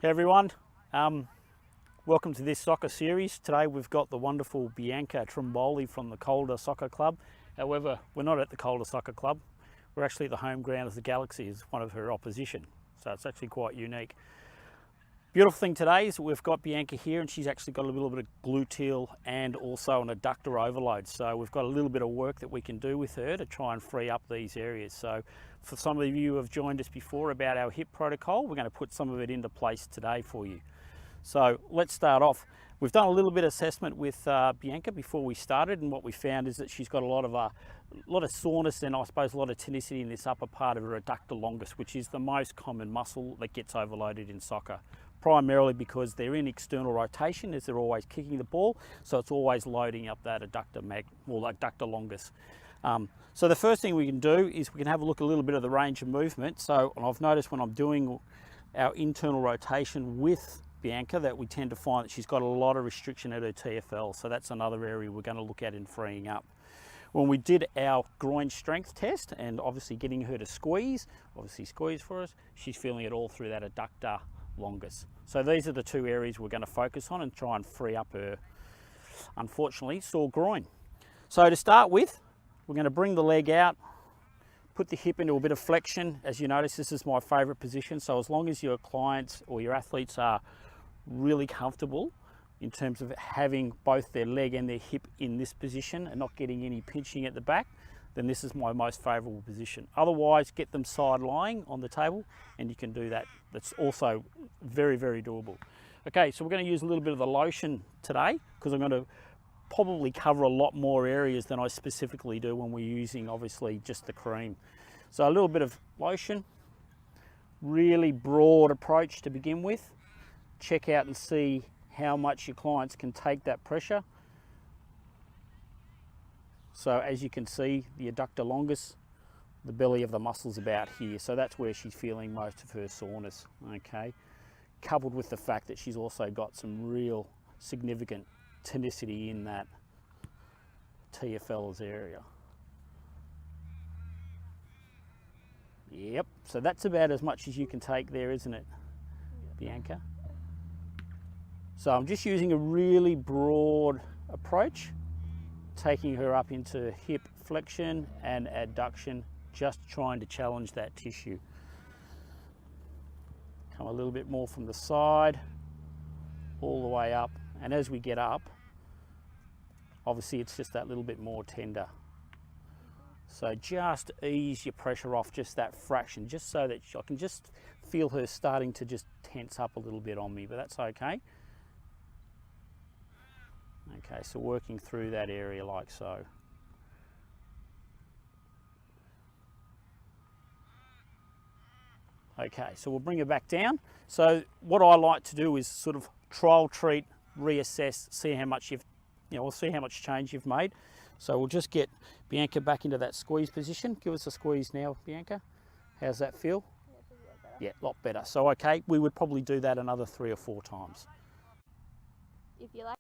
Hey everyone, welcome to this soccer series. Today we've got the wonderful Bianca Trimboli from the Calder Soccer Club. However, we're not at the Calder Soccer Club. We're actually at the home ground of the Galaxy as one of her opposition. So it's actually quite unique. Beautiful thing today is that we've got Bianca here and she's actually got a little bit of gluteal and also an adductor overload. So we've got a little bit of work that we can do with her to try and free up these areas. So for some of you who have joined us before about our hip protocol, we're going to put some of it into place today for you. So let's start off. We've done a little bit of assessment with Bianca before we started, and what we found is that she's got a lot of soreness and I suppose a lot of tonicity in this upper part of her adductor longus, which is the most common muscle that gets overloaded in soccer. Primarily because they're in external rotation as they're always kicking the ball, so it's always loading up that adductor longus. So the first thing we can do is we can have a look a little bit of the range of movement. So I've noticed when I'm doing our internal rotation with Bianca that we tend to find that she's got a lot of restriction at her TFL, so that's another area we're going to look at in freeing up. When we did our groin strength test and obviously getting her to squeeze for us, she's feeling it all through that adductor longus. So these are the two areas we're going to focus on and try and free up her, unfortunately, sore groin. So to start with, we're going to bring the leg out, put the hip into a bit of flexion. As you notice, this is my favorite position. So as long as your clients or your athletes are really comfortable in terms of having both their leg and their hip in this position and not getting any pinching at the back, then this is my most favorable position. Otherwise, get them side lying on the table and you can do that. That's also very, very doable. Okay, so we're going to use a little bit of the lotion today because I'm going to probably cover a lot more areas than I specifically do when we're using obviously just the cream. So a little bit of lotion, really broad approach to begin with. Check out and see how much your clients can take that pressure. So as you can see, the adductor longus, the belly of the muscle's about here. So that's where she's feeling most of her soreness, okay? Coupled with the fact that she's also got some real significant tonicity in that TFL's area. Yep, so that's about as much as you can take there, isn't it, Bianca? So I'm just using a really broad approach, taking her up into hip flexion and adduction, just trying to challenge that tissue. Come a little bit more from the side, all the way up. And as we get up, obviously it's just that little bit more tender. So just ease your pressure off just that fraction, just so that I can just feel her starting to just tense up a little bit on me, but that's okay. Okay, so working through that area like so. Okay, so we'll bring her back down. So what I like to do is sort of trial treat, reassess, see how much we'll see how much change you've made. So we'll just get Bianca back into that squeeze position. Give us a squeeze now, Bianca. How's that feel? Yeah, a lot better. So okay, we would probably do that another 3 or 4 times. If you like.